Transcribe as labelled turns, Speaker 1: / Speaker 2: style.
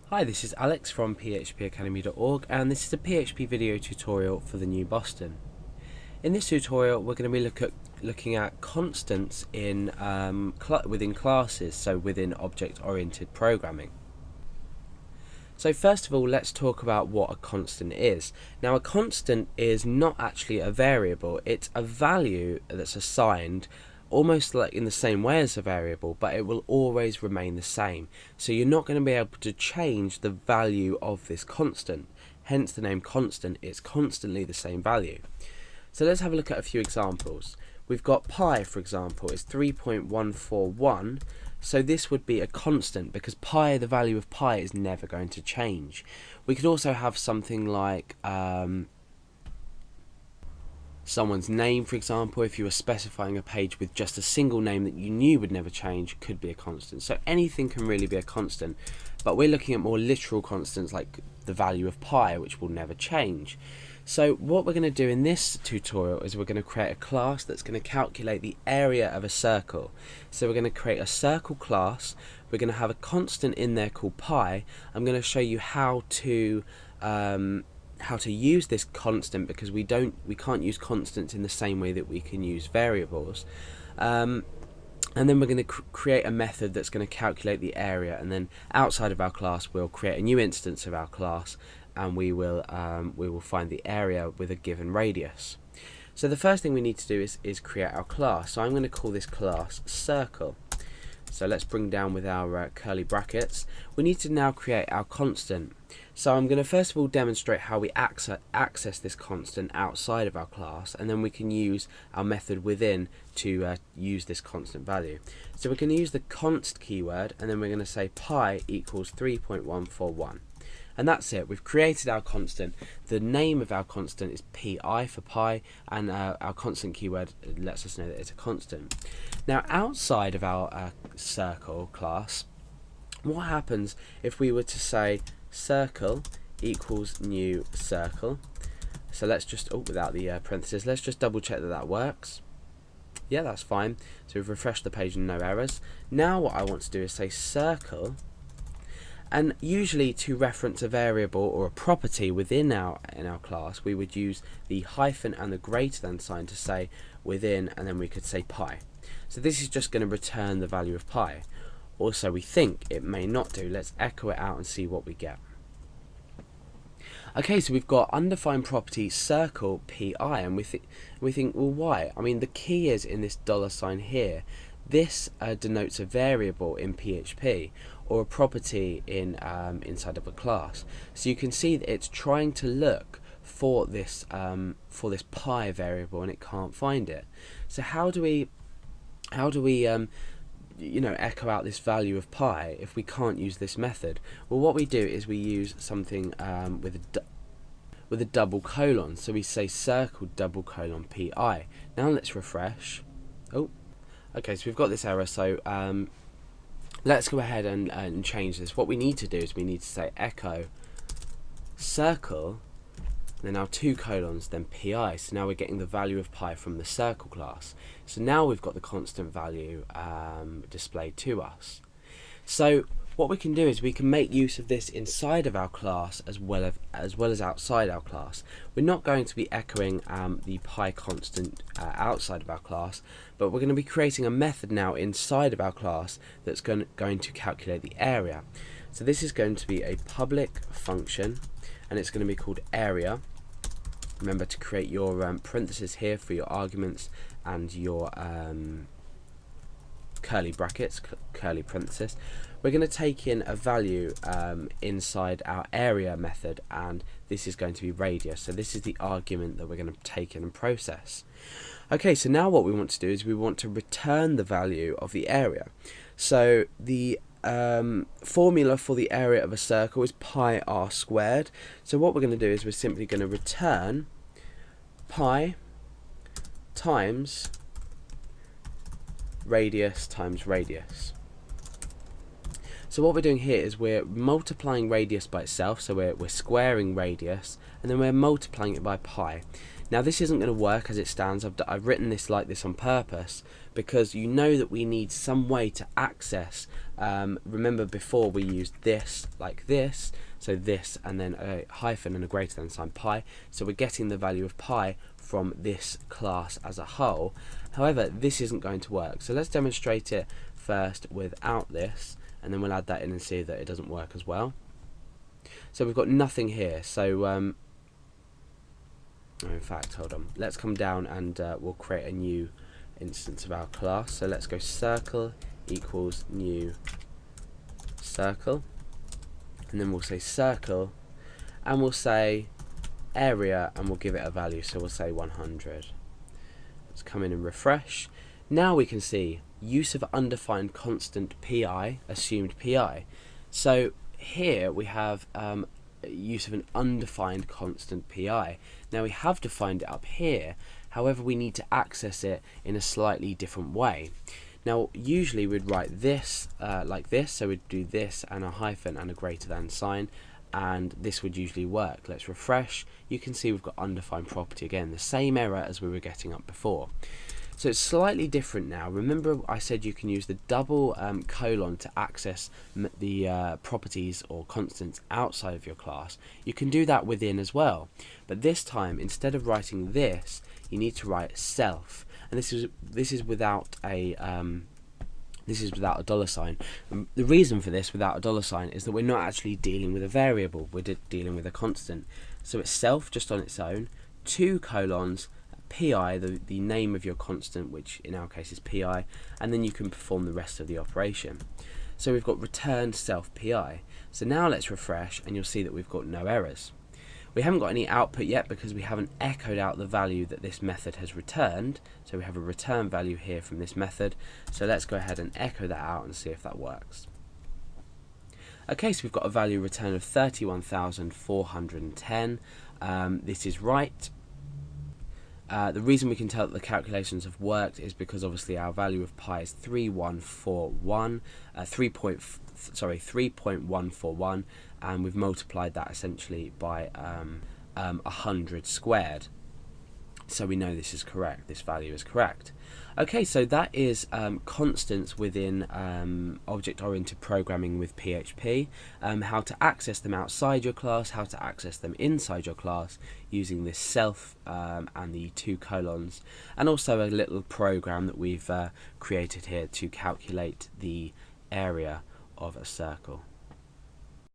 Speaker 1: Hi, this is Alex from phpacademy.org, and this is a PHP video tutorial for the new Boston. In this tutorial we're going to be looking at constants in within classes, so within object-oriented programming. So first of all, let's talk about what a constant is. Now, a constant is not actually a variable, it's a value that's assigned almost like in the same way as a variable, but it will always remain the same. So you're not going to be able to change the value of this constant, hence the name constant. It's constantly the same value. So let's have a look at a few examples. We've got pi, for example, is 3.141, so this would be a constant because pi, the value of pi, is never going to change. We could also have something like someone's name, for example. If you were specifying a page with just a single name that you knew would never change, could be a constant. So anything can really be a constant, but we're looking at more literal constants like the value of pi, which will never change. So what we're going to do in this tutorial is we're going to create a class that's going to calculate the area of a circle. So we're going to create a circle class. We're going to have a constant in there called pi. I'm going to show you how to use this constant, because we can't use constants in the same way that we can use variables. And then we're going to create a method that's going to calculate the area, and then outside of our class we'll create a new instance of our class, and we will find the area with a given radius. So the first thing we need to do is create our class. So I'm going to call this class circle. So let's bring down with our curly brackets. We need to now create our constant. So I'm going to first of all demonstrate how we access this constant outside of our class, and then we can use our method within to use this constant value. So we're going to use the const keyword, and then we're going to say pi equals 3.141. And that's it. We've created our constant. The name of our constant is pi for pi, and our constant keyword lets us know that it's a constant. Now, outside of our circle class, what happens if we were to say circle equals new circle? So let's just, without the parentheses, let's just double check that that works. Yeah, that's fine. So we've refreshed the page and no errors. Now what I want to do is say circle, and usually to reference a variable or a property within our class, we would use the hyphen and the greater than sign to say within, and then we could say pi. So this is just going to return the value of pi. Also, we think it may not do. Let's echo it out and see what we get. Okay, so we've got undefined property circle pi, and we think, well, why? I mean, the key is in this $sign here. This denotes a variable in PHP, or a property in inside of a class. So you can see that it's trying to look for this pi variable, and it can't find it. So how do we echo out this value of pi if we can't use this method? Well, what we do is we use something with a double colon. So we say circle double colon pi. Now let's refresh. Okay, so we've got this error. So let's go ahead and change this. What we need to do is we need to say echo circle, then our two colons, then pi. So now we're getting the value of pi from the circle class. So now we've got the constant value displayed to us. So what we can do is we can make use of this inside of our class as well as outside our class. We're not going to be echoing the pi constant outside of our class, but we're going to be creating a method now inside of our class that's going to calculate the area. So this is going to be a public function, and it's going to be called area. Remember to create your parentheses here for your arguments and your curly brackets, curly parentheses. We're going to take in a value inside our area method, and this is going to be radius. So this is the argument that we're going to take in and process. Okay, so now what we want to do is we want to return the value of the area. So the formula for the area of a circle is pi r squared. So what we're going to do is we're simply going to return pi times radius times radius. So what we're doing here is we're multiplying radius by itself, so we're squaring radius, and then we're multiplying it by pi. Now this isn't going to work as it stands. I've written this like this on purpose because you know that we need some way to access. Remember before we used this like this, so this and then a hyphen and a greater than sign pi, so we're getting the value of pi from this class as a whole. However, this isn't going to work, so let's demonstrate it first without this, and then we'll add that in and see that it doesn't work as well. So we've got nothing here, so in fact, hold on, let's come down and we'll create a new instance of our class. So let's go circle equals new circle, and then we'll say circle, and we'll say area, and we'll give it a value, so we'll say 100. Let's come in and refresh. Now we can see use of undefined constant pi, assumed pi. So here we have use of an undefined constant pi. Now we have defined it up here, however we need to access it in a slightly different way. Now usually we'd write this like this, so we'd do this and a hyphen and a greater than sign, and this would usually work. Let's refresh. You can see we've got undefined property again, the same error as we were getting up before. So it's slightly different now. Remember I said you can use the double colon to access the properties or constants outside of your class. You can do that within as well, but this time instead of writing this, you need to write self, and this is without a dollar sign. The reason for this without a dollar sign is that we're not actually dealing with a variable, we're dealing with a constant. So it's self just on its own, 2 colons, pi, the name of your constant, which in our case is pi, and then you can perform the rest of the operation. So we've got return self pi. So now let's refresh, and you'll see that we've got no errors. We haven't got any output yet because we haven't echoed out the value that this method has returned. So we have a return value here from this method. So let's go ahead and echo that out and see if that works. Okay, so we've got a value return of 31,410. This is right. The reason we can tell that the calculations have worked is because obviously our value of pi is 3.141, and we've multiplied that essentially by 100 squared. So we know this is correct, this value is correct. Okay, so that is constants within object-oriented programming with PHP, how to access them outside your class, how to access them inside your class using this self and the 2 colons, and also a little program that we've created here to calculate the area of a circle.